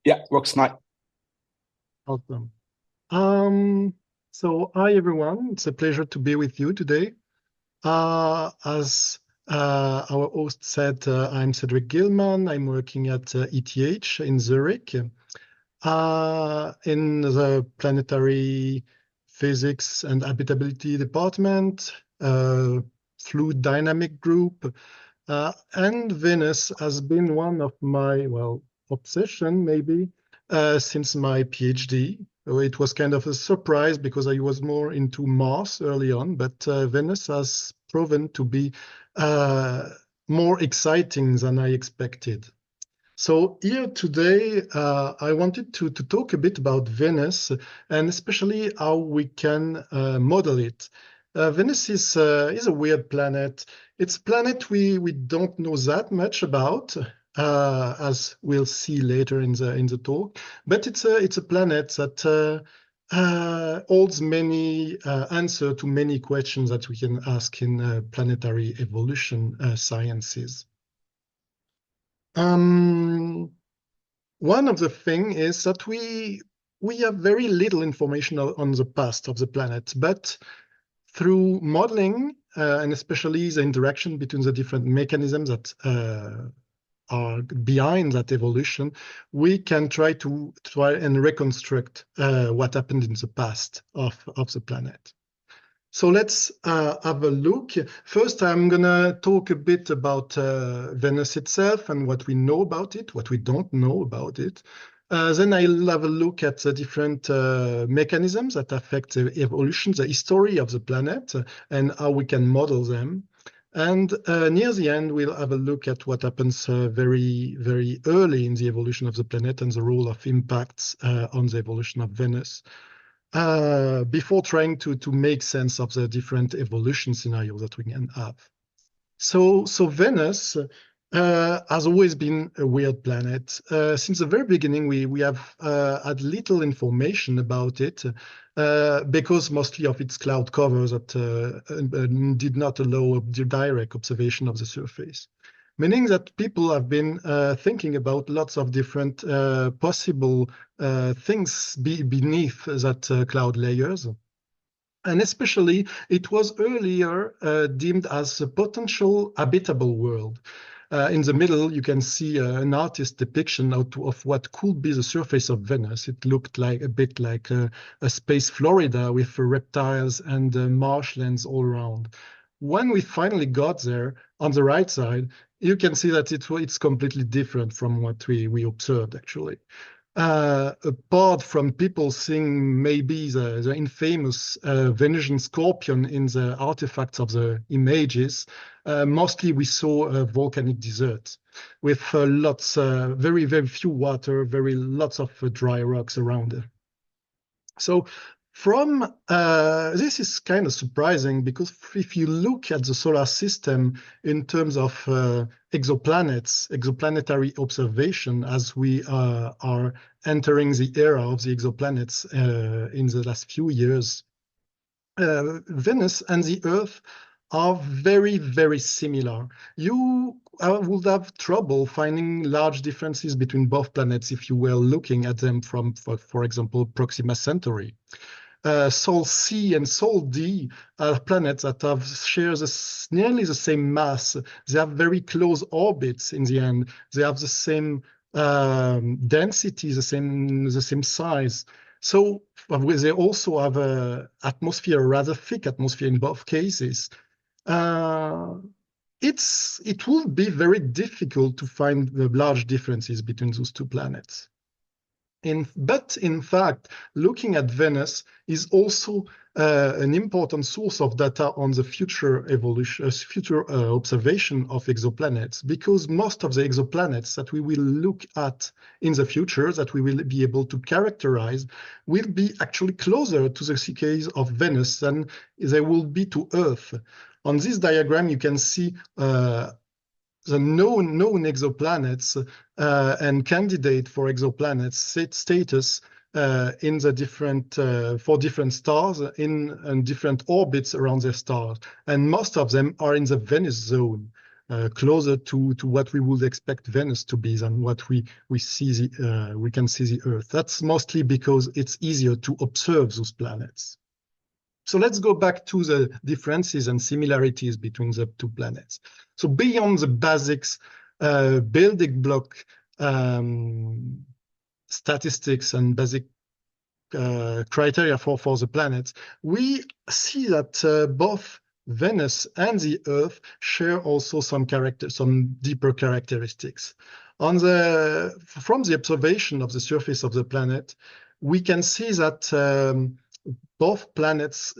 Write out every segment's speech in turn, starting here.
Yeah, works fine. Awesome. So hi everyone. It's a pleasure to be with you today. As our host said, I'm Cedric Gillmann. I'm working at ETH in Zurich in the planetary physics and habitability department, fluid dynamic group, and Venus has been one of my, well, obsession maybe since my PhD. It was kind of a surprise because I was more into Mars early on, but Venus has proven to be uh, more exciting than I expected. So here today, I wanted to talk a bit about Venus and especially how we can model it. Venus is a weird planet. It's a planet we don't know that much about, as we'll see later in the talk. But it's a planet that holds many answers to many questions that we can ask in planetary evolution sciences. Um, One of the things is that we have very little information on the past of the planet, but through modeling and especially the interaction between the different mechanisms that are behind that evolution, we can try and reconstruct what happened in the past of the planet. So let's have a look. First, I'm going to talk a bit about Venus itself and what we know about it, what we don't know about it. Then I'll have a look at the different mechanisms that affect the evolution, the history of the planet, and how we can model them. And near the end, we'll have a look at what happens very, very early in the evolution of the planet and the role of impacts on the evolution of Venus before trying to make sense of the different evolution scenarios that we can have. So Venus has always been a weird planet. Since the very beginning, we have had little information about it because mostly of its cloud covers that did not allow the direct observation of the surface. Meaning that people have been thinking about lots of different possible things beneath that cloud layers. And especially, it was earlier deemed as a potential habitable world. In the middle, you can see an artist's depiction of what could be the surface of Venus. It looked like a bit like a space Florida with reptiles and marshlands all around. When we finally got there, on the right side, you can see that it's completely different from what we observed, actually. Apart from people seeing maybe the infamous Venusian scorpion in the artifacts of the images, mostly we saw a volcanic desert with lots, very, very few water, very lots of dry rocks around it. So from this is kind of surprising because if you look at the solar system in terms of exoplanets, exoplanetary observation, as we are entering the era of the exoplanets in the last few years, Venus and the Earth are very, very similar. You would have trouble finding large differences between both planets if you were looking at them from, for example, Proxima Centauri. Sol C and Sol D are planets that have shares nearly the same mass. They have very close orbits in the end. They have the same density, the same size. So they also have a atmosphere, a rather thick atmosphere in both cases. Uh, it will be very difficult to find the large differences between those two planets. But in fact, looking at Venus is also an important source of data on the future evolution, future observation of exoplanets, because most of the exoplanets that we will look at in the future, that we will be able to characterize, will be actually closer to the case of Venus than they will be to Earth. On this diagram, you can see the known exoplanets and candidate for exoplanets status in the different for different stars in different orbits around their stars, and most of them are in the Venus zone. closer to what we would expect Venus to be than what we can see the Earth. That's mostly because it's easier to observe those planets. So let's go back to the differences and similarities between the two planets. So beyond the basics, building block statistics and basic criteria for the planets, we see that both Venus and the Earth share also some deeper characteristics. From the observation of the surface of the planet, we can see that both planets'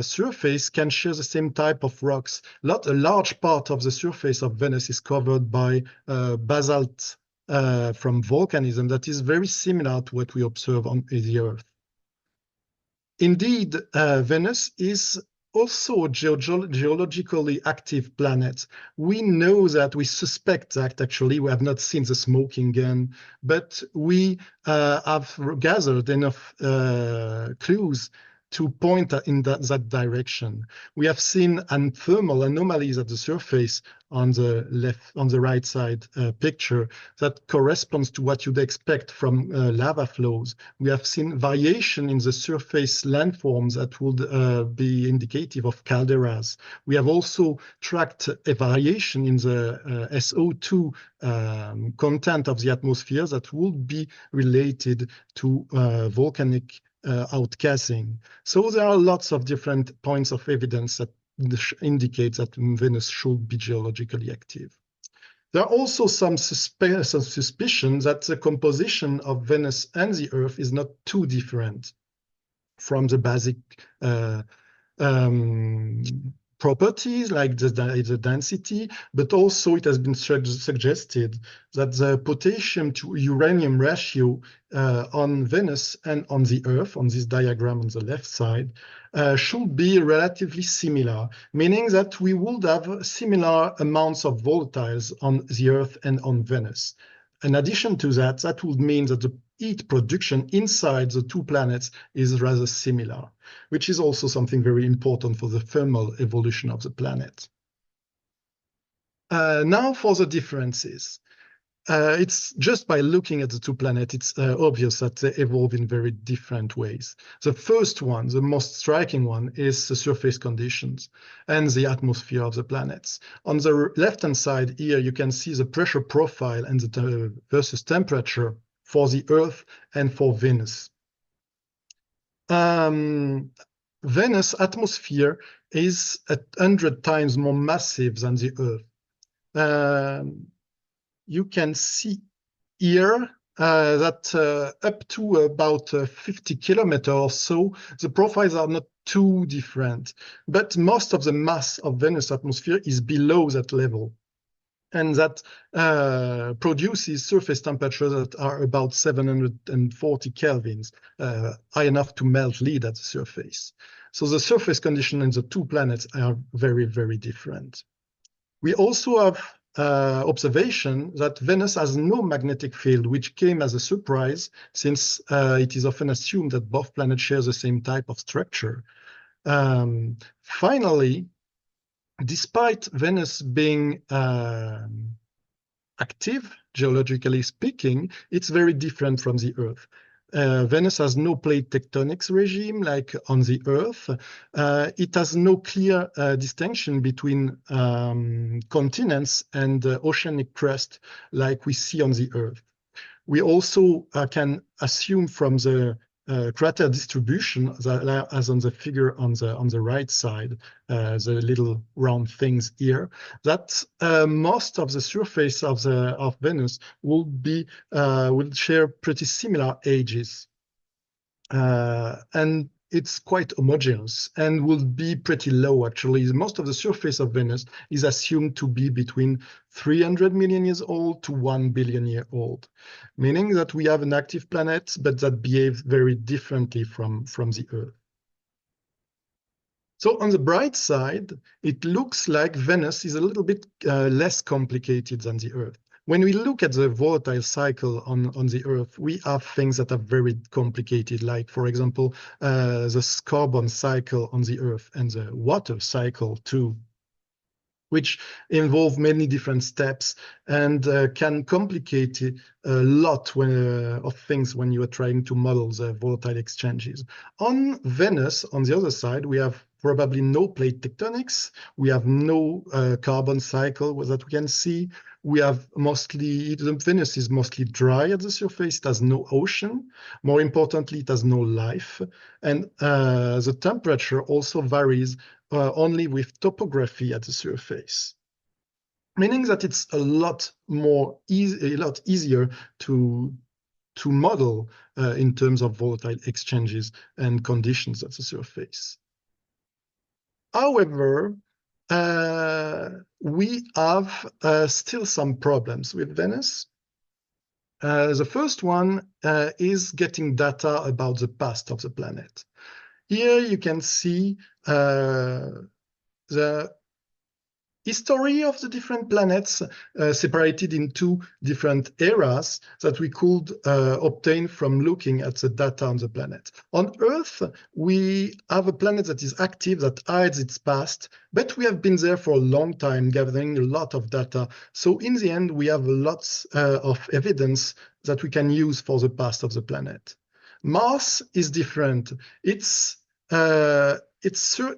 surface can share the same type of rocks. A large part of the surface of Venus is covered by basalt from volcanism that is very similar to what we observe on the Earth. Indeed, Venus is also a geologically active planet. We suspect that actually we have not seen the smoking gun, but we have gathered enough clues to point in that direction. We have seen thermal anomalies at the surface on the right side picture that corresponds to what you'd expect from lava flows. We have seen variation in the surface landforms that would be indicative of calderas. We have also tracked a variation in the SO2 content of the atmosphere that would be related to volcanic outgassing. So there are lots of different points of evidence that indicate that Venus should be geologically active. There are also some suspicions that the composition of Venus and the Earth is not too different from the basic properties like the density, but also it has been suggested that the potassium to uranium ratio on Venus and on the Earth, on this diagram on the left side, should be relatively similar, meaning that we would have similar amounts of volatiles on the Earth and on Venus. In addition to that, that would mean that the heat production inside the two planets is rather similar, which is also something very important for the thermal evolution of the planet. Now for the differences. It's just by looking at the two planets, it's obvious that they evolve in very different ways. The first one, the most striking one, is the surface conditions and the atmosphere of the planets. On the left-hand side here, you can see the pressure profile and the versus temperature for the Earth and for Venus. Venus' atmosphere is 100 times more massive than the Earth. You can see here that up to about 50 kilometers or so, the profiles are not too different, but most of the mass of Venus' atmosphere is below that level. And that produces surface temperatures that are about 740 kelvins, high enough to melt lead at the surface. So the surface conditions in the two planets are very, very different. We also have observation that Venus has no magnetic field, which came as a surprise since it is often assumed that both planets share the same type of structure. Finally, despite Venus being active, geologically speaking, it's very different from the Earth. Venus has no plate tectonics regime like on the Earth. It has no clear distinction between continents and oceanic crust like we see on the Earth. We also can assume from the crater distribution, as on the figure on the right side, the little round things here, that most of the surface of Venus will share pretty similar ages, and it's quite homogeneous and will be pretty low. Actually, most of the surface of Venus is assumed to be between 300 million years old to 1 billion year old, meaning that we have an active planet, but that behaves very differently from the Earth. So on the bright side, it looks like Venus is a little bit less complicated than the Earth. When we look at the volatile cycle on the Earth, we have things that are very complicated, like, for example, the carbon cycle on the Earth and the water cycle too. which involve many different steps and can complicate a lot of things when you are trying to model the volatile exchanges. On Venus, on the other side, we have probably no plate tectonics. We have no carbon cycle that we can see. We have Venus is mostly dry at the surface. It has no ocean. More importantly, it has no life. And the temperature also varies only with topography at the surface, meaning that it's a lot easier to model in terms of volatile exchanges and conditions at the surface. However, we have still some problems with Venus. The first one is getting data about the past of the planet. Here you can see the history of the different planets separated in two different eras that we could obtain from looking at the data on the planet. On Earth, we have a planet that is active, that hides its past, but we have been there for a long time, gathering a lot of data. So in the end, we have lots of evidence that we can use for the past of the planet. Mars is different. Its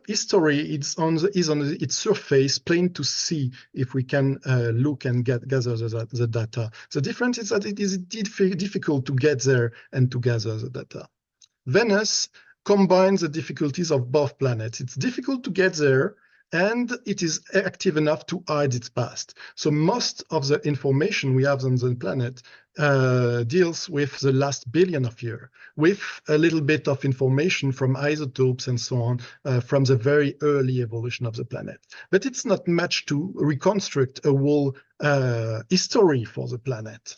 history is on its surface, plain to see if we can look and gather the data. The difference is that it is difficult to get there and to gather the data. Venus combines the difficulties of both planets. It's difficult to get there, and it is active enough to hide its past. So most of the information we have on the planet deals with the last billion of years, with a little bit of information from isotopes and so on from the very early evolution of the planet. But it's not much to reconstruct a whole history for the planet.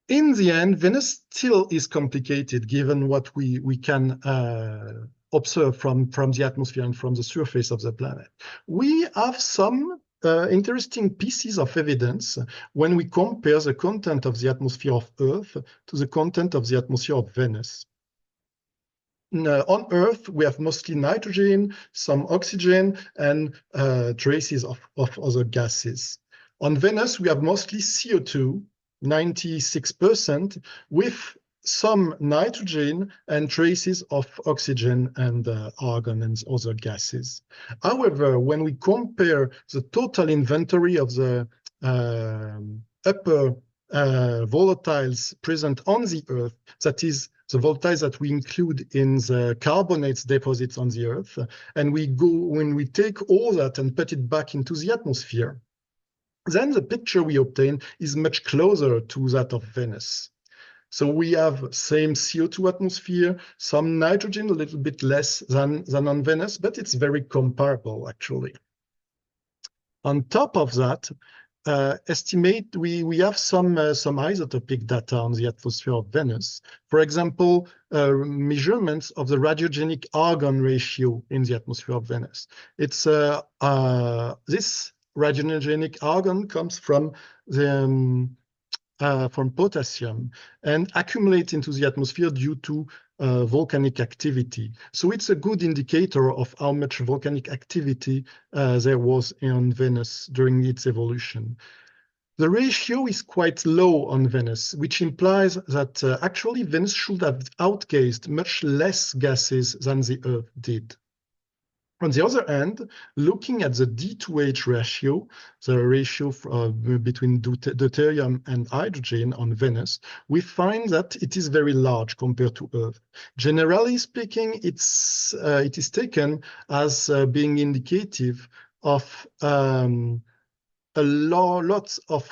In the end, Venus still is complicated given what we can observe from the atmosphere and from the surface of the planet. We have some interesting pieces of evidence when we compare the content of the atmosphere of Earth to the content of the atmosphere of Venus. On Earth, we have mostly nitrogen, some oxygen, and traces of other gases. On Venus, we have mostly CO2, 96%, with some nitrogen and traces of oxygen and argon and other gases. However, when we compare the total inventory of the upper volatiles present on the Earth, that is, the volatiles that we include in the carbonates deposits on the Earth, and when we take all that and put it back into the atmosphere, then the picture we obtain is much closer to that of Venus. So we have same CO2 atmosphere, some nitrogen, a little bit less than on Venus, but it's very comparable, actually. On top of that, we have some isotopic data on the atmosphere of Venus. For example, measurements of the radiogenic argon ratio in the atmosphere of Venus. It's this radiogenic argon comes from potassium and accumulates into the atmosphere due to volcanic activity. So it's a good indicator of how much volcanic activity there was on Venus during its evolution. The ratio is quite low on Venus, which implies that actually Venus should have outgassed much less gases than the Earth did. On the other hand, looking at the D2H ratio, the ratio between deuterium and hydrogen on Venus, we find that it is very large compared to Earth. Generally speaking, it is taken as being indicative of lots of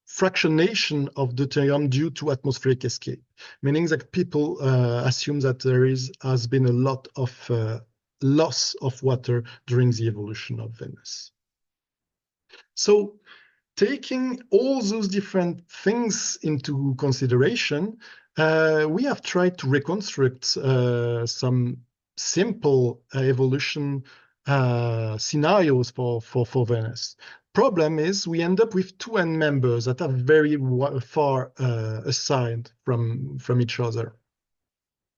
fractionation of deuterium due to atmospheric escape, meaning that people assume that there has been a lot of loss of water during the evolution of Venus. So taking all those different things into consideration, we have tried to reconstruct some simple evolution scenarios for Venus. Problem is we end up with two end members that are very far aside from each other.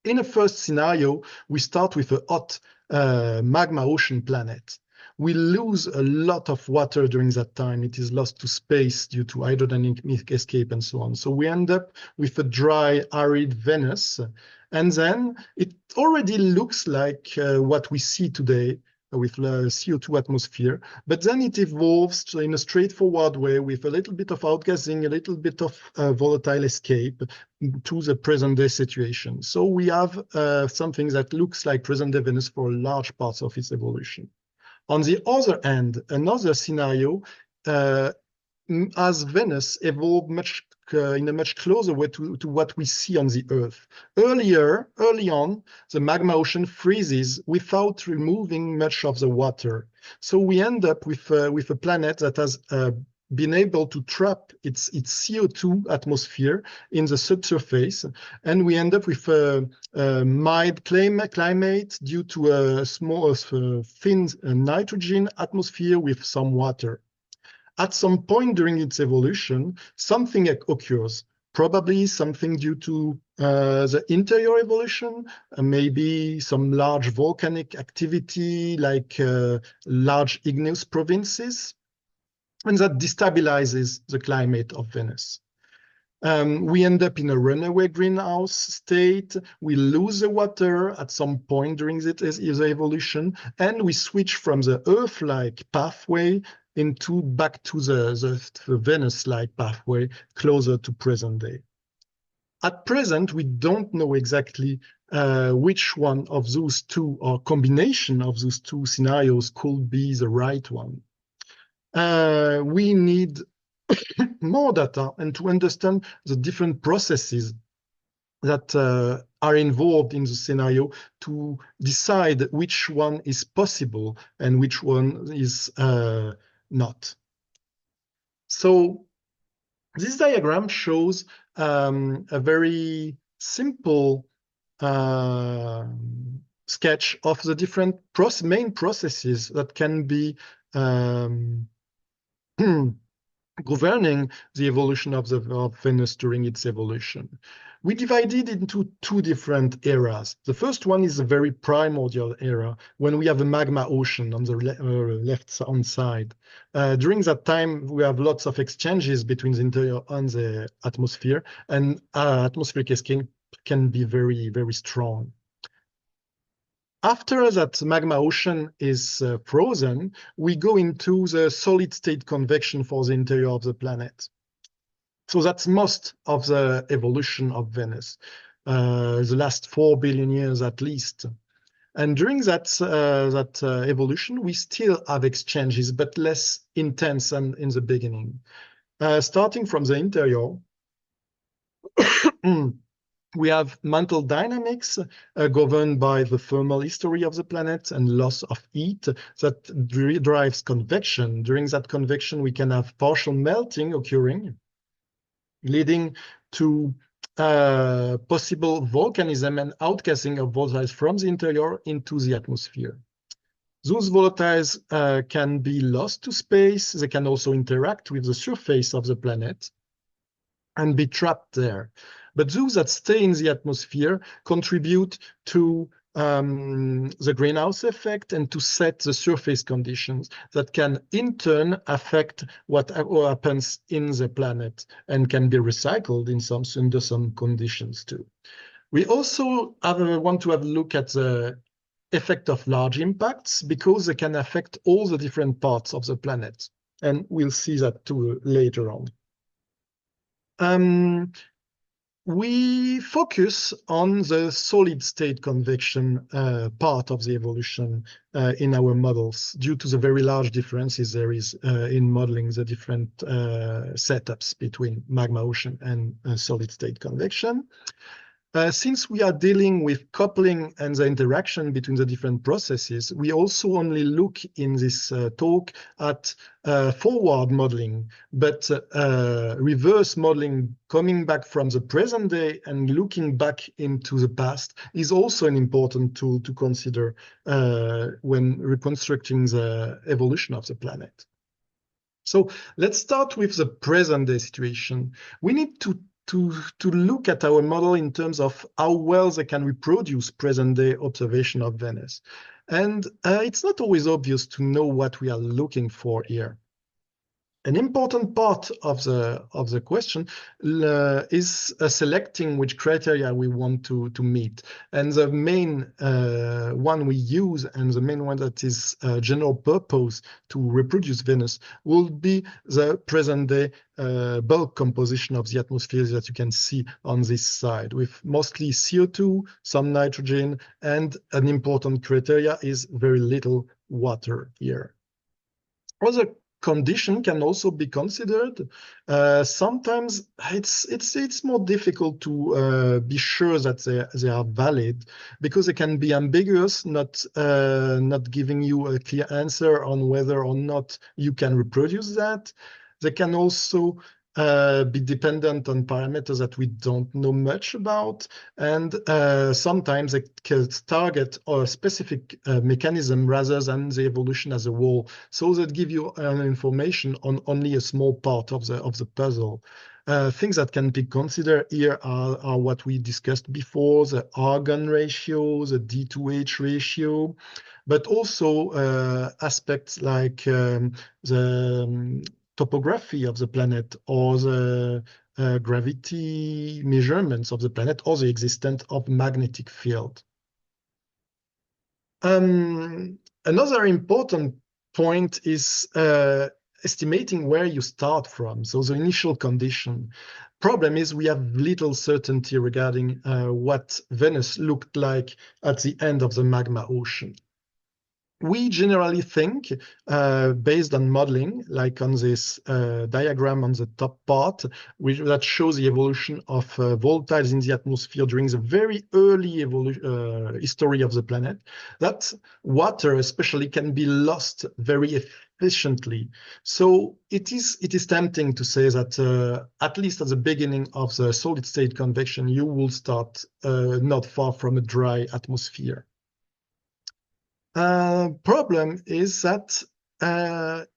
In a first scenario, we start with a hot magma ocean planet. we lose a lot of water during that time. It is lost to space due to hydrodynamic escape and so on. So we end up with a dry, arid Venus. And then it already looks like what we see today with the CO2 atmosphere, but then it evolves in a straightforward way with a little bit of outgassing, a little bit of volatile escape to the present day situation. So we have something that looks like present day Venus for large parts of its evolution. On the other hand, another scenario, as Venus evolved in a much closer way to what we see on the Earth. Early on, the magma ocean freezes without removing much of the water. So we end up with a planet that has been able to trap its CO2 atmosphere in the subsurface, and we end up with a mild climate due to a small, thin nitrogen atmosphere with some water. At some point during its evolution, something occurs, probably something due to the interior evolution, maybe some large volcanic activity like large igneous provinces, and that destabilizes the climate of Venus. We end up in a runaway greenhouse state. We lose the water at some point during the evolution, and we switch from the Earth-like pathway back to the Venus-like pathway closer to present day. At present, we don't know exactly which one of those two or combination of those two scenarios could be the right one. We need more data and to understand the different processes that are involved in the scenario to decide which one is possible and which one is not. So this diagram shows a very simple sketch of the different main processes that can be governing the evolution of Venus during its evolution. We divided into two different eras. The first one is a very primordial era, when we have a magma ocean on the left-hand side. During that time, we have lots of exchanges between the interior and the atmosphere, and atmospheric escape can be very, very strong. After that magma ocean is frozen, we go into the solid state convection for the interior of the planet. So that's most of the evolution of Venus, the last 4 billion years at least. And during that evolution, we still have exchanges, but less intense than in the beginning. Starting from the interior, we have mantle dynamics governed by the thermal history of the planet and loss of heat that drives convection. During that convection, we can have partial melting occurring, leading to possible volcanism and outgassing of volatiles from the interior into the atmosphere. Those volatiles can be lost to space. They can also interact with the surface of the planet and be trapped there. But those that stay in the atmosphere contribute to the greenhouse effect and to set the surface conditions that can in turn affect what happens in the planet and can be recycled under some conditions too. We also want to have a look at the effect of large impacts because they can affect all the different parts of the planet. And we'll see that too later on. We focus on the solid state convection part of the evolution in our models due to the very large differences there is in modeling the different setups between magma ocean and solid state convection. Since we are dealing with coupling and the interaction between the different processes, we also only look in this talk at forward modeling, but reverse modeling coming back from the present day and looking back into the past is also an important tool to consider when reconstructing the evolution of the planet. So let's start with the present day situation. We need to look at our model in terms of how well they can reproduce present-day observation of Venus. And it's not always obvious to know what we are looking for here. An important part of the question is selecting which criteria we want to meet. And the main one we use, and the main one that is general purpose to reproduce Venus, will be the present-day bulk composition of the atmosphere that you can see on this side, with mostly CO2, some nitrogen, and an important criteria is very little water here. Other condition can also be considered. Sometimes it's more difficult to be sure that they are valid, because they can be ambiguous, not giving you a clear answer on whether or not you can reproduce that. They can also be dependent on parameters that we don't know much about, and sometimes it can target a specific mechanism rather than the evolution as a whole. So that give you information on only a small part of the puzzle. Things that can be considered here are what we discussed before: the argon ratio, the D2H ratio, but also aspects like the topography of the planet, or the gravity measurements of the planet, or the existence of magnetic field. Another important point is estimating where you start from, so the initial condition. Problem is we have little certainty regarding what Venus looked like at the end of the magma ocean. We generally think, based on modeling, like on this diagram on the top part, that shows the evolution of volatiles in the atmosphere during the very early history of the planet, that water especially can be lost very efficiently. So it is tempting to say that at least at the beginning of the solid state convection, you will start not far from a dry atmosphere. Problem is that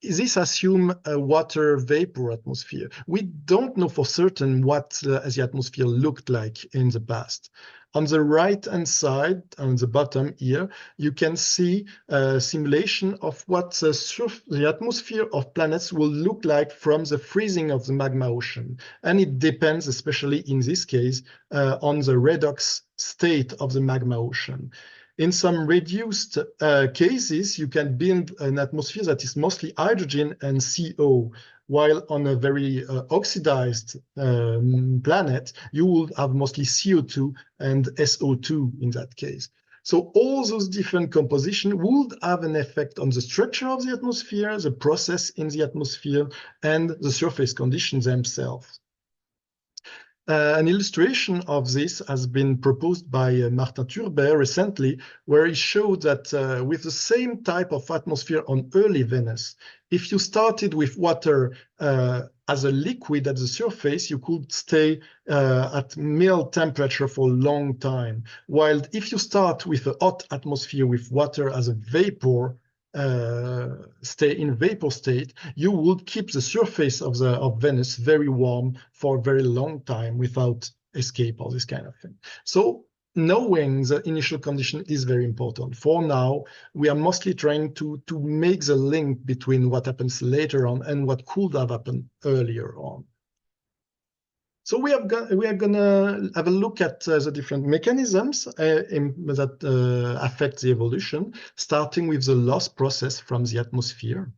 this assumes a water vapor atmosphere. We don't know for certain what the atmosphere looked like in the past. On the right-hand side, on the bottom here, you can see a simulation of what the atmosphere of planets will look like from the freezing of the magma ocean. And it depends, especially in this case, on the redox state of the magma ocean. In some reduced cases, you can build an atmosphere that is mostly hydrogen and CO, while on a very oxidized planet, you will have mostly CO2 and SO2 in that case. So all those different compositions would have an effect on the structure of the atmosphere, the process in the atmosphere, and the surface conditions themselves. An illustration of this has been proposed by Martin Turber recently, where he showed that with the same type of atmosphere on early Venus, if you started with water as a liquid at the surface, you could stay at mild temperature for a long time. While if you start with a hot atmosphere with water as a vapor, stay in vapor state, you would keep the surface of Venus very warm for a very long time without escape or this kind of thing. So knowing the initial condition is very important. For now, we are mostly trying to make the link between what happens later on and what could have happened earlier on. So we are going to have a look at the different mechanisms that affect the evolution, starting with the loss process from the atmosphere.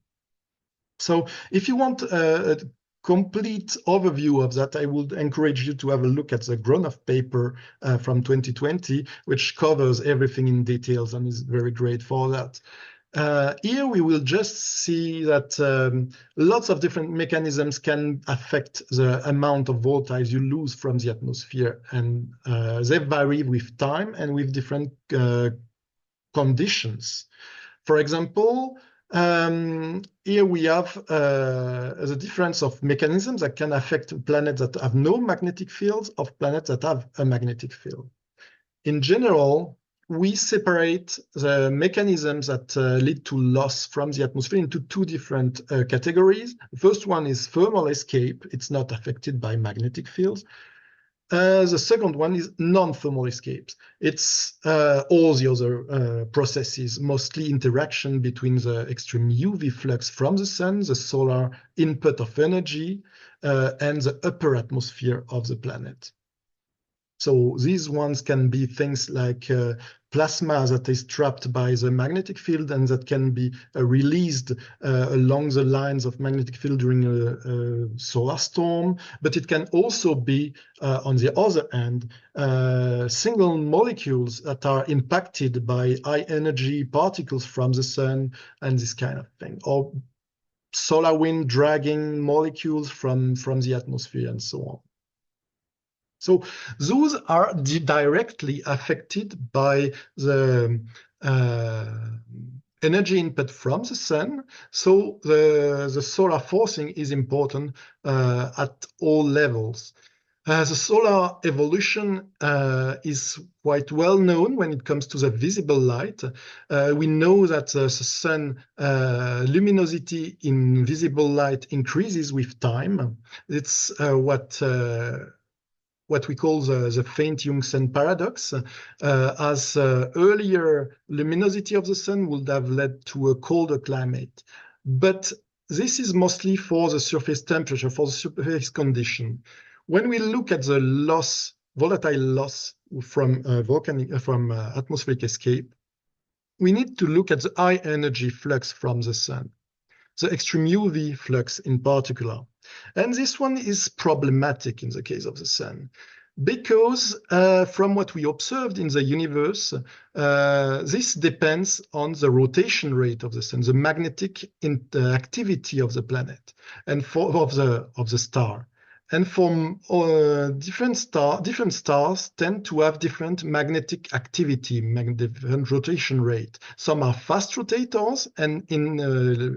So if you want a complete overview of that, I would encourage you to have a look at the Gronoff paper from 2020, which covers everything in details and is very great for that. Here we will just see that lots of different mechanisms can affect the amount of volatiles you lose from the atmosphere, and they vary with time and with different conditions. For example, here we have the difference of mechanisms that can affect planets that have no magnetic fields of planets that have a magnetic field. In general, we separate the mechanisms that lead to loss from the atmosphere into two different categories. The first one is thermal escape. It's not affected by magnetic fields. The second one is non-thermal escapes. It's all the other processes, mostly interaction between the extreme UV flux from the sun, the solar input of energy, and the upper atmosphere of the planet. So these ones can be things like plasma that is trapped by the magnetic field and that can be released along the lines of magnetic field during a solar storm. But it can also be, on the other hand, single molecules that are impacted by high energy particles from the sun and this kind of thing, or solar wind dragging molecules from the atmosphere and so on. So those are directly affected by the energy input from the sun. So the solar forcing is important at all levels. The solar evolution is quite well known when it comes to the visible light. We know that the sun luminosity in visible light increases with time. It's what we call the faint Young-Sun paradox, as earlier luminosity of the sun would have led to a colder climate. But this is mostly for the surface temperature, for the surface condition. When we look at the loss, volatile loss from atmospheric escape, we need to look at the high energy flux from the sun, the extreme UV flux in particular. And this one is problematic in the case of the sun, because from what we observed in the universe, this depends on the rotation rate of the sun, the magnetic activity of the planet, and of the star. And from different stars tend to have different magnetic activity, different rotation rate. Some are fast rotators and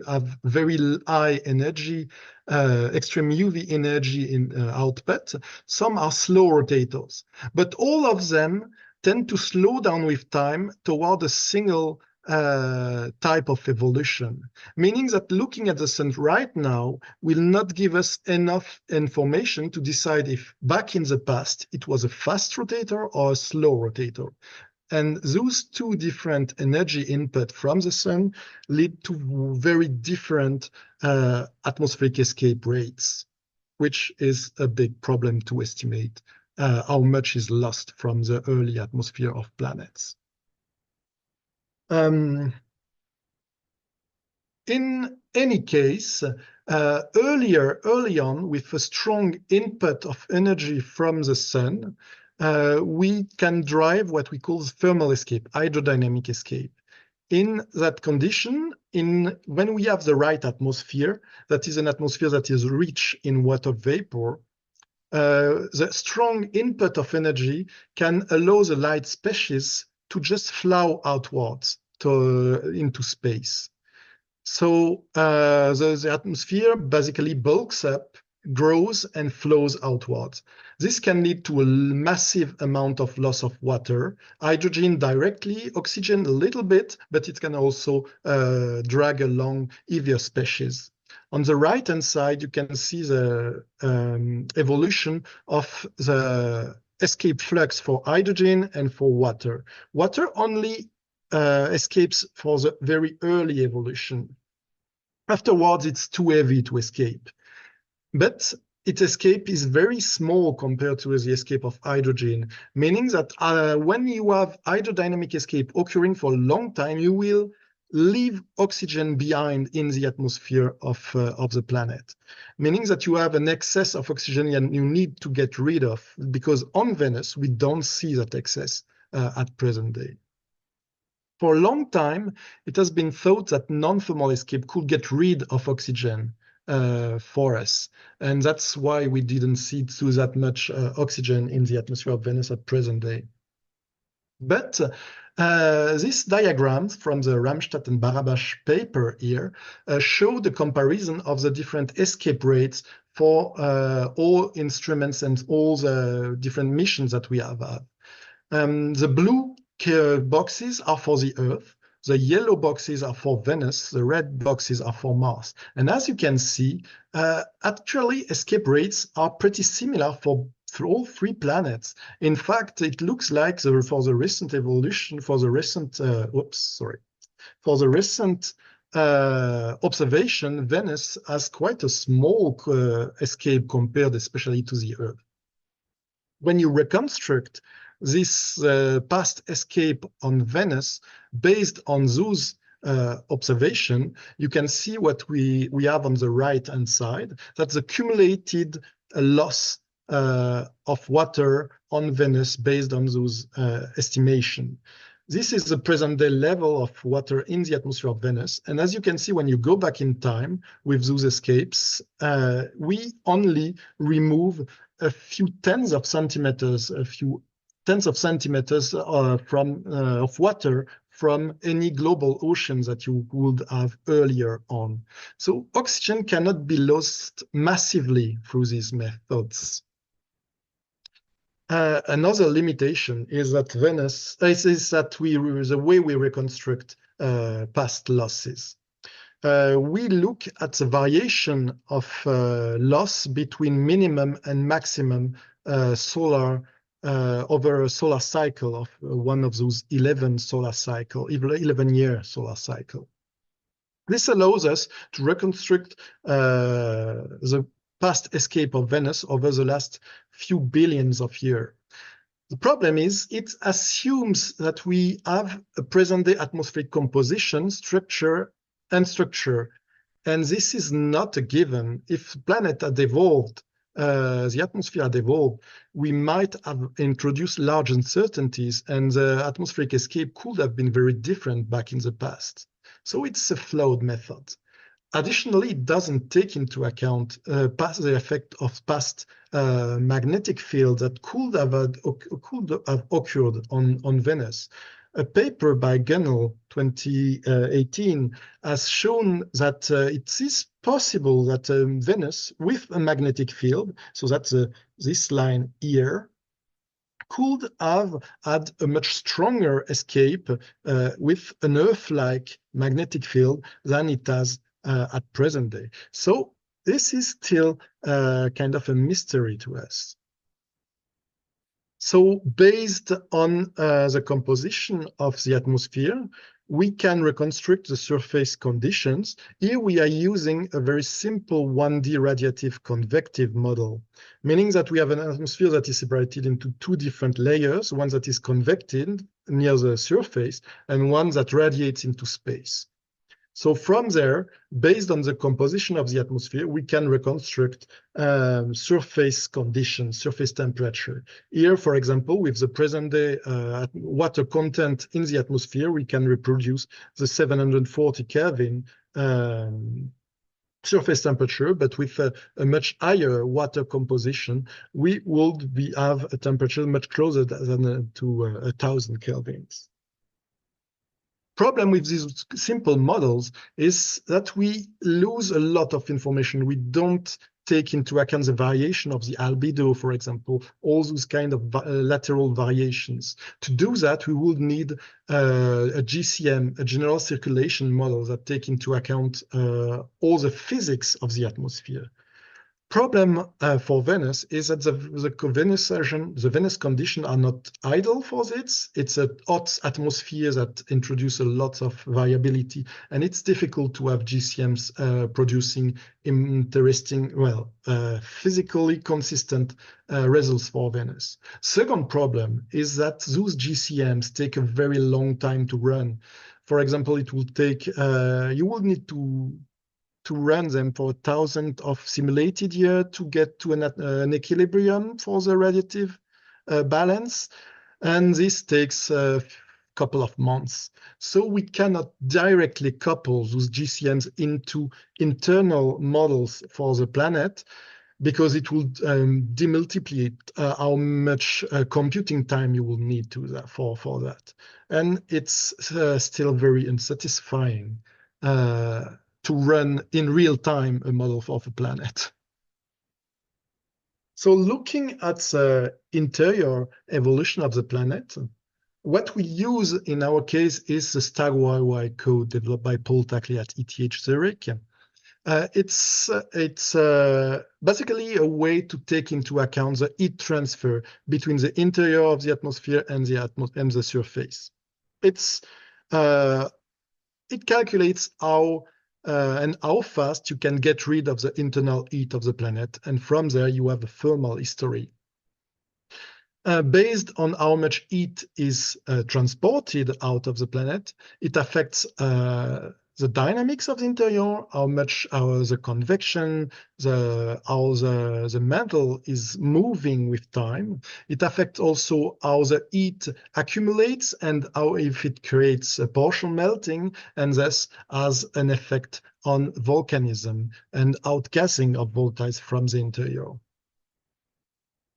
have very high energy, extreme UV energy in output. Some are slow rotators, but all of them tend to slow down with time toward a single type of evolution, meaning that looking at the sun right now will not give us enough information to decide if back in the past it was a fast rotator or a slow rotator. And those two different energy input from the sun lead to very different atmospheric escape rates, which is a big problem to estimate how much is lost from the early atmosphere of planets. In any case, early on, with a strong input of energy from the sun, we can drive what we call thermal escape, hydrodynamic escape. In that condition, when we have the right atmosphere, that is an atmosphere that is rich in water vapor, the strong input of energy can allow the light species to just flow outwards into space. So the atmosphere basically bulks up, grows, and flows outwards. This can lead to a massive amount of loss of water, hydrogen directly, oxygen a little bit, but it can also drag along heavier species. On the right-hand side, you can see the evolution of the escape flux for hydrogen and for water. Water only escapes for the very early evolution. Afterwards, it's too heavy to escape. But its escape is very small compared to the escape of hydrogen, meaning that when you have hydrodynamic escape occurring for a long time, you will leave oxygen behind in the atmosphere of the planet, meaning that you have an excess of oxygen and you need to get rid of, because on Venus, we don't see that excess at present day. For a long time, it has been thought that non-thermal escape could get rid of oxygen for us. And that's why we didn't see through that much oxygen in the atmosphere of Venus at present day. But these diagrams from the Ramstadt and Barabash paper here show the comparison of the different escape rates for all instruments and all the different missions that we have had. The blue boxes are for the Earth, the yellow boxes are for Venus, the red boxes are for Mars. And as you can see, actually escape rates are pretty similar for all three planets. In fact, it looks like for the recent evolution, for the recent, for the recent observation, Venus has quite a small escape compared especially to the Earth. When you reconstruct this past escape on Venus based on those observation, you can see what we have on the right-hand side. That's the accumulated loss of water on Venus based on those estimation. This is the present-day level of water in the atmosphere of Venus. And as you can see, when you go back in time with those escapes, we only remove a few tens of centimeters of water from any global oceans that you would have earlier on. So oxygen cannot be lost massively through these methods. Another limitation is that Venus is that the way we reconstruct past losses. We look at the variation of loss between minimum and maximum solar over a solar cycle of one of those 11 solar cycle, 11-year solar cycle. This allows us to reconstruct the past escape of Venus over the last few billions of years. The problem is it assumes that we have a present-day atmospheric composition, structure, and this is not a given. If the planet had evolved, the atmosphere had evolved, we might have introduced large uncertainties, and the atmospheric escape could have been very different back in the past. So it's a flawed method. Additionally, it doesn't take into account the effect of past magnetic fields that could have occurred on Venus. A paper by Gillmann 2018 has shown that it is possible that Venus with a magnetic field, so that's this line here, could have had a much stronger escape with an Earth-like magnetic field than it has at present day. So this is still kind of a mystery to us. So based on the composition of the atmosphere, we can reconstruct the surface conditions. Here we are using a very simple 1D radiative convective model, meaning that we have an atmosphere that is separated into two different layers, one that is convected near the surface and one that radiates into space. So from there, based on the composition of the atmosphere, we can reconstruct surface conditions, surface temperature. Here, for example, with the present-day water content in the atmosphere, we can reproduce the 740 Kelvin surface temperature, but with a much higher water composition, we would have a temperature much closer than to 1,000 Kelvins. Problem with these simple models is that we lose a lot of information. We don't take into account the variation of the albedo, for example, all those kind of lateral variations. To do that, we would need a GCM, a general circulation model that take into account all the physics of the atmosphere. Problem for Venus is that the Venus conditions are not ideal for this. It's a hot atmosphere that introduces a lot of variability, and it's difficult to have GCMs producing interesting, physically consistent results for Venus. Second problem is that those GCMs take a very long time to run. For example, it will take, you will need to run them for 1,000 of simulated years to get to an equilibrium for the radiative balance. And this takes a couple of months. So we cannot directly couple those GCMs into internal models for the planet because it will demultiply how much computing time you will need for that. And it's still very unsatisfying to run in real time a model of a planet. So looking at the interior evolution of the planet, what we use in our case is the STAG-YY code developed by Paul Tackley at ETH Zurich. It's basically a way to take into account the heat transfer between the interior of the atmosphere and the surface. It calculates how and how fast you can get rid of the internal heat of the planet, and from there you have a thermal history. Based on how much heat is transported out of the planet, it affects the dynamics of the interior, how the convection, how the mantle is moving with time. It affects also how the heat accumulates and how if it creates a partial melting, and thus has an effect on volcanism and outgassing of volatiles from the interior.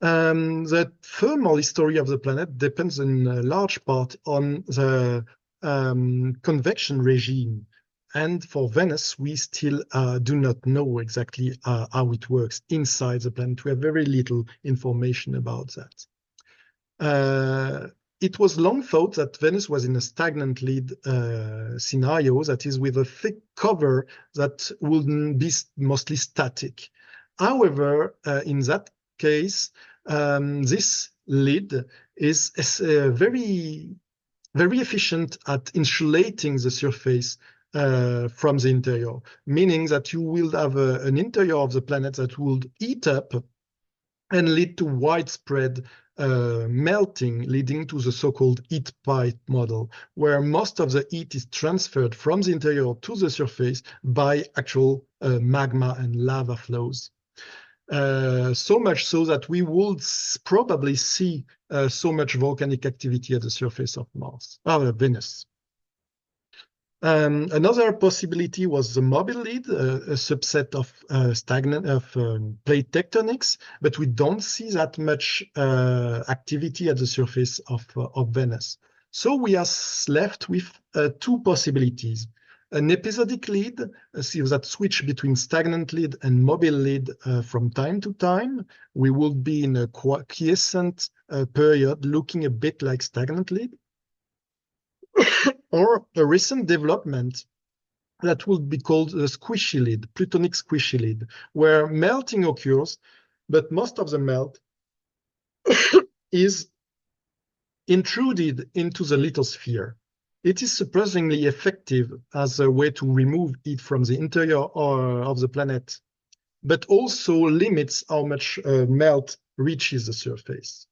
The thermal history of the planet depends in a large part on the convection regime. And for Venus, we still do not know exactly how it works inside the planet. We have very little information about that. It was long thought that Venus was in a stagnant lead scenario, that is, with a thick cover that would be mostly static. However, in that case, this lid is very, very efficient at insulating the surface from the interior, meaning that you will have an interior of the planet that will heat up and lead to widespread melting, leading to the so-called heat pipe model, where most of the heat is transferred from the interior to the surface by actual magma and lava flows. So much so that we would probably see so much volcanic activity at the surface of Venus. Another possibility was the mobile lid, a subset of plate tectonics, but we don't see that much activity at the surface of Venus. So we are left with two possibilities. An episodic lid, that switch between stagnant lid and mobile lid from time to time. We would be in a quiescent period looking a bit like stagnant lid. Or a recent development that would be called a squishy lid, plutonic squishy lid, where melting occurs, but most of the melt is intruded into the lithosphere. It is surprisingly effective as a way to remove heat from the interior of the planet, but also limits how much melt reaches the surface.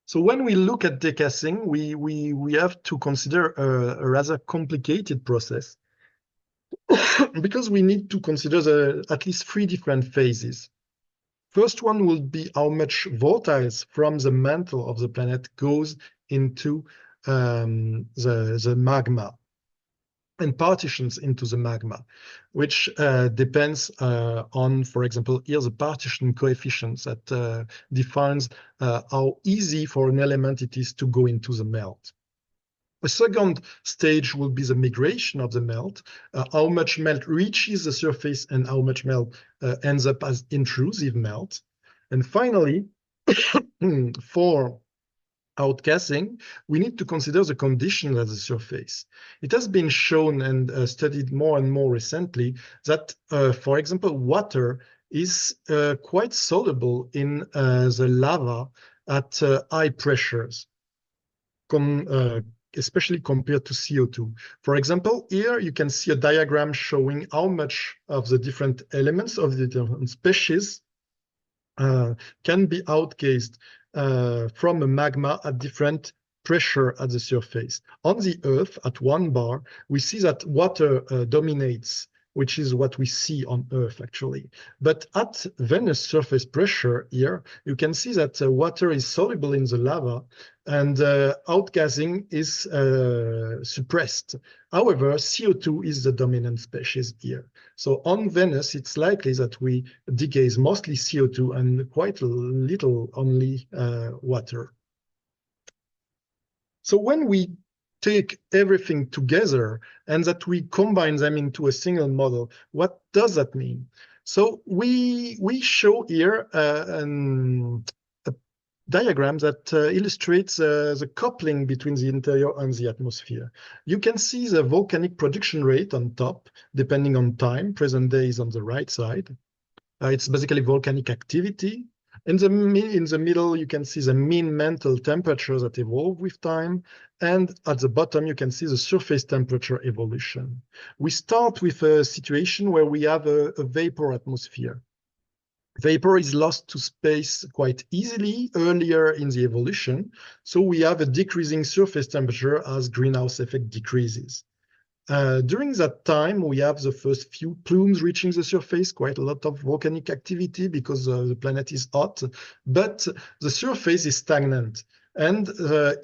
So when we look at degassing, we have to consider a rather complicated process because we need to consider at least three different phases. First one will be how much volatiles from the mantle of the planet goes into the magma and partitions into the magma, which depends on, for example, here the partition coefficient that defines how easy for an element it is to go into the melt. A second stage will be the migration of the melt, how much melt reaches the surface and how much melt ends up as intrusive melt. And finally, for outgassing, we need to consider the conditions at the surface. It has been shown and studied more and more recently that, for example, water is quite soluble in the lava at high pressures, especially compared to CO2. For example, here you can see a diagram showing how much of the different elements of the different species can be outgassed from a magma at different pressure at the surface. On the Earth, at 1 bar, we see that water dominates, which is what we see on Earth, actually. But at Venus surface pressure here, you can see that water is soluble in the lava and outgassing is suppressed. However, CO2 is the dominant species here. So on Venus, it's likely that we degaze mostly CO2 and quite little only water. So when we take everything together and that we combine them into a single model, what does that mean? So we show here a diagram that illustrates the coupling between the interior and the atmosphere. You can see the volcanic production rate on top, depending on time. Present day is on the right side. It's basically volcanic activity. In the middle, you can see the mean mantle temperature that evolve with time. And at the bottom, you can see the surface temperature evolution. We start with a situation where we have a vapor atmosphere. Vapor is lost to space quite easily earlier in the evolution. So we have a decreasing surface temperature as greenhouse effect decreases. During that time, we have the first few plumes reaching the surface, quite a lot of volcanic activity because the planet is hot, but the surface is stagnant and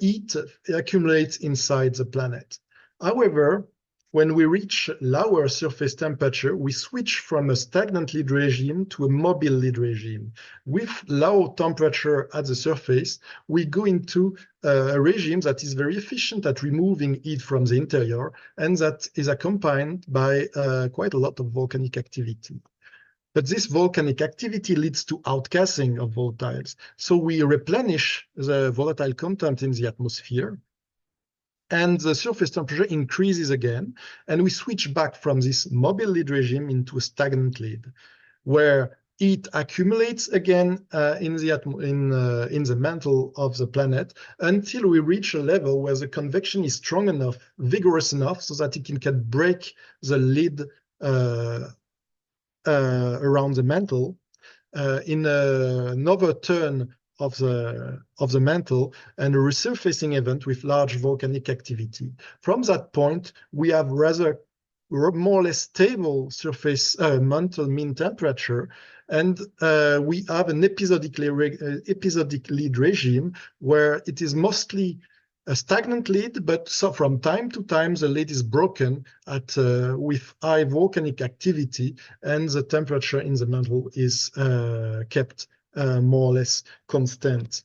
heat accumulates inside the planet. However, when we reach lower surface temperature, we switch from a stagnant lead regime to a mobile lead regime. With low temperature at the surface, we go into a regime that is very efficient at removing heat from the interior, and that is accompanied by quite a lot of volcanic activity. But this volcanic activity leads to outgassing of volatiles. So we replenish the volatile content in the atmosphere, and the surface temperature increases again, and we switch back from this mobile lead regime into a stagnant lead, where heat accumulates again in the mantle of the planet until we reach a level where the convection is strong enough, vigorous enough, so that it can break the lid around the mantle in another turn of the mantle and a resurfacing event with large volcanic activity. From that point, we have rather more or less stable surface mantle mean temperature, and we have an episodic lead regime where it is mostly a stagnant lead, but so from time to time the lead is broken with high volcanic activity, and the temperature in the mantle is kept more or less constant.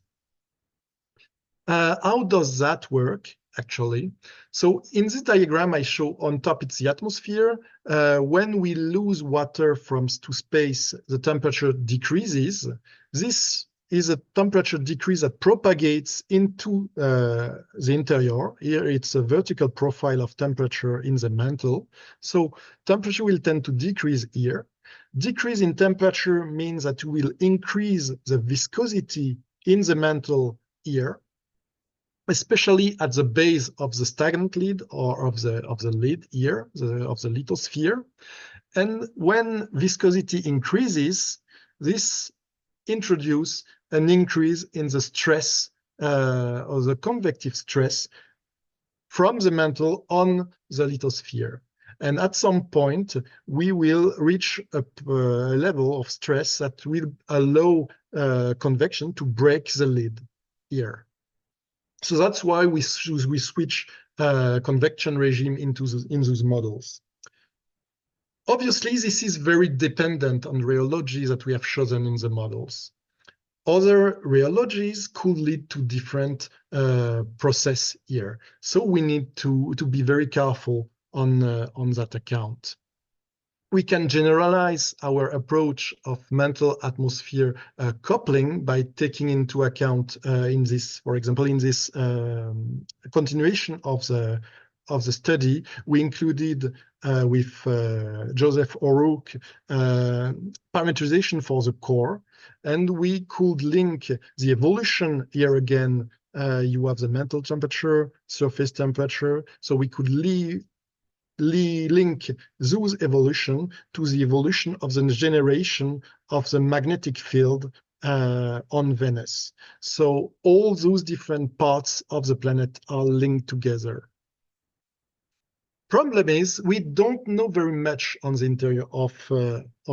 How does that work, actually? So in this diagram, I show on top it's the atmosphere. When we lose water to space, the temperature decreases. This is a temperature decrease that propagates into the interior. Here it's a vertical profile of temperature in the mantle. So temperature will tend to decrease here. Decrease in temperature means that we will increase the viscosity in the mantle here, especially at the base of the stagnant lead or of the lid here, of the lithosphere. And when viscosity increases, this introduces an increase in the stress or the convective stress from the mantle on the lithosphere. And at some point, we will reach a level of stress that will allow convection to break the lid here. So that's why we switch convection regime in those models. Obviously, this is very dependent on rheology that we have chosen in the models. Other rheologies could lead to different process here. So we need to be very careful on that account. We can generalize our approach of mantle-atmosphere coupling by taking into account for example, in this continuation of the study, we included with Joseph O'Rourke parameterization for the core, and we could link the evolution here again. You have the mantle temperature, surface temperature, so we could link those evolution to the evolution of the generation of the magnetic field on Venus. So all those different parts of the planet are linked together. Problem is, we don't know very much on the interior of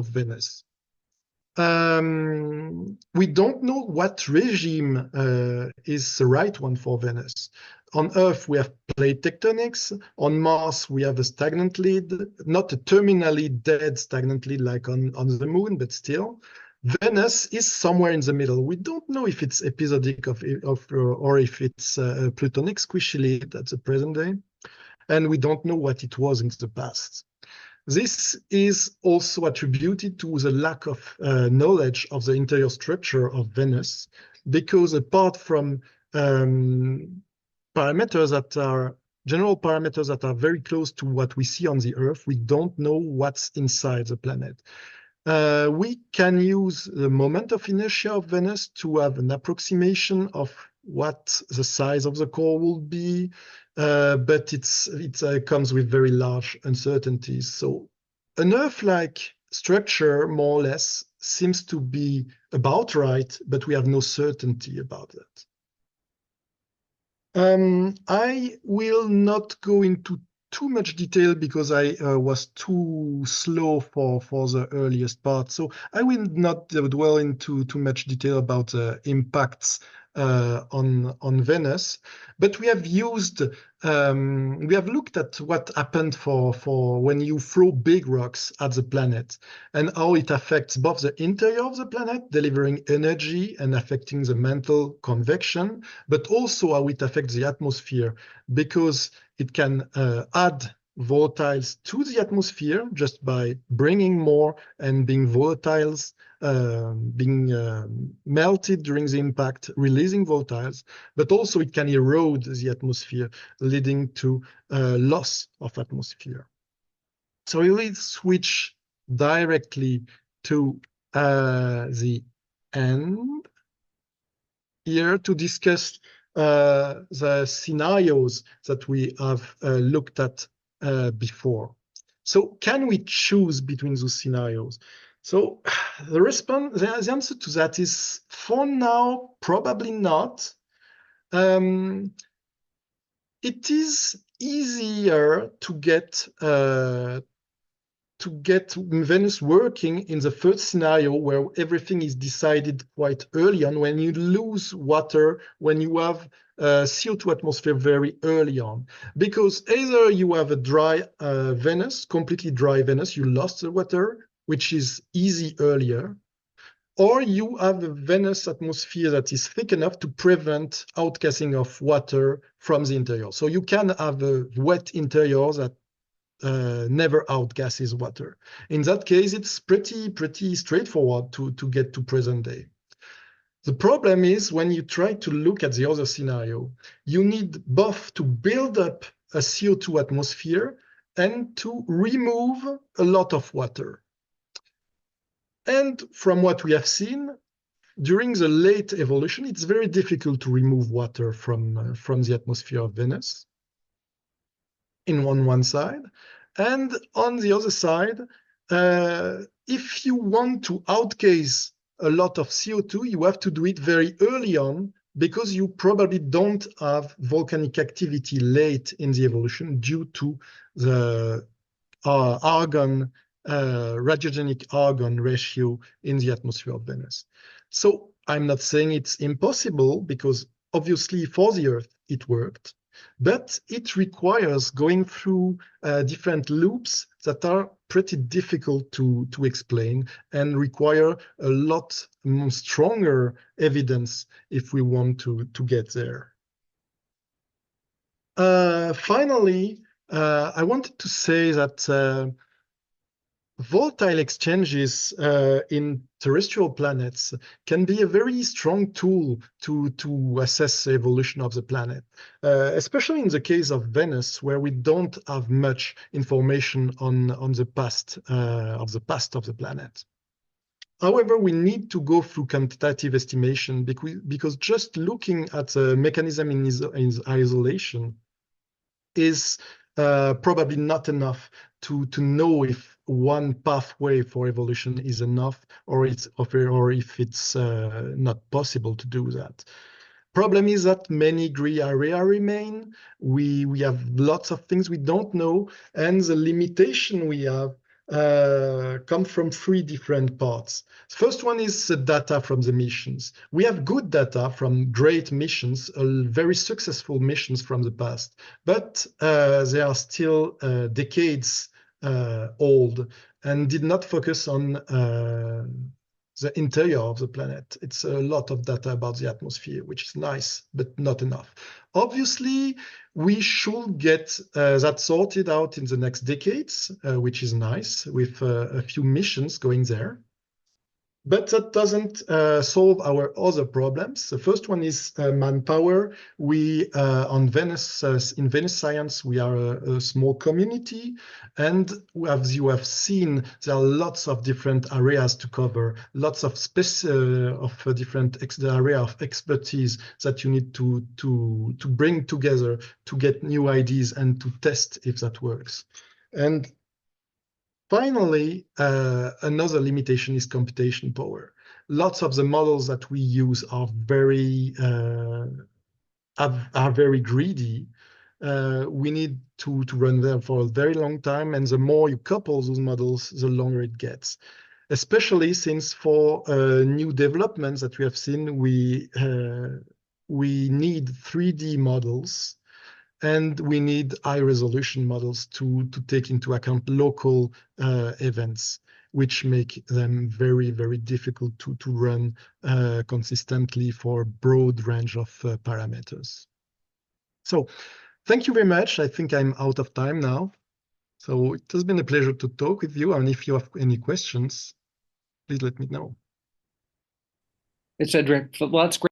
Venus. We don't know what regime is the right one for Venus. On Earth, we have plate tectonics. On Mars, we have a stagnant lead, not a terminally dead stagnant lead like on the Moon, but still. Venus is somewhere in the middle. We don't know if it's episodic or if it's a plutonic squishy lead at the present day. And we don't know what it was in the past. This is also attributed to the lack of knowledge of the interior structure of Venus, because apart from parameters that are general parameters that are very close to what we see on the Earth, we don't know what's inside the planet. We can use the moment of inertia of Venus to have an approximation of what the size of the core will be, but it comes with very large uncertainties. So an Earth-like structure, more or less, seems to be about right, but we have no certainty about that. I will not go into too much detail because I was too slow for the earliest part. So I will not dwell into too much detail about the impacts on Venus, but we have looked at what happened for when you throw big rocks at the planet and how it affects both the interior of the planet, delivering energy and affecting the mantle convection, but also how it affects the atmosphere, because it can add volatiles to the atmosphere just by bringing more and being volatiles, being melted during the impact, releasing volatiles, but also it can erode the atmosphere, leading to loss of atmosphere. So we will switch directly to the end here to discuss the scenarios that we have looked at before. So can we choose between those scenarios? So the answer to that is, for now, probably not. It is easier to get Venus working in the first scenario, where everything is decided quite early on, when you lose water, when you have CO2 atmosphere very early on. Because either you have a dry Venus, completely dry Venus, you lost the water, which is easy earlier, or you have a Venus atmosphere that is thick enough to prevent outgassing of water from the interior. So you can have a wet interior that never outgasses water. In that case, it's pretty straightforward to get to present day. The problem is when you try to look at the other scenario, you need both to build up a CO2 atmosphere and to remove a lot of water. And from what we have seen, during the late evolution, it's very difficult to remove water from the atmosphere of Venus on one side. And on the other side, if you want to outgas a lot of CO2, you have to do it very early on, because you probably don't have volcanic activity late in the evolution due to the radiogenic argon ratio in the atmosphere of Venus. So I'm not saying it's impossible, because obviously for the Earth it worked, but it requires going through different loops that are pretty difficult to explain and require a lot stronger evidence if we want to get there. Finally, I wanted to say that volatile exchanges in terrestrial planets can be a very strong tool to assess the evolution of the planet, especially in the case of Venus, where we don't have much information on the past of the planet. However, we need to go through quantitative estimation, because just looking at the mechanism in isolation is probably not enough to know if one pathway for evolution is enough, or if it's not possible to do that. Problem is that many gray area remain. We have lots of things we don't know, and the limitation we have come from three different parts. The first one is the data from the missions. We have good data from great missions, very successful missions from the past, but they are still decades old and did not focus on the interior of the planet. It's a lot of data about the atmosphere, which is nice, but not enough. Obviously, we should get that sorted out in the next decades, which is nice, with a few missions going there. But that doesn't solve our other problems. The first one is manpower. We on Venus, in Venus Science, we are a small community, and as you have seen, there are lots of different areas to cover, lots of different area of expertise that you need to bring together to get new ideas and to test if that works. And finally, another limitation is computation power. Lots of the models that we use are very greedy. We need to run them for a very long time, and the more you couple those models, the longer it gets. Especially since for new developments that we have seen, we need 3D models. And we need high-resolution models to take into account local events, which make them very, very difficult to run consistently for a broad range of parameters. So thank you very much. I think I'm out of time now. So it has been a pleasure to talk with you. And if you have any questions, please let me know. It's Cedric. Well, that's great.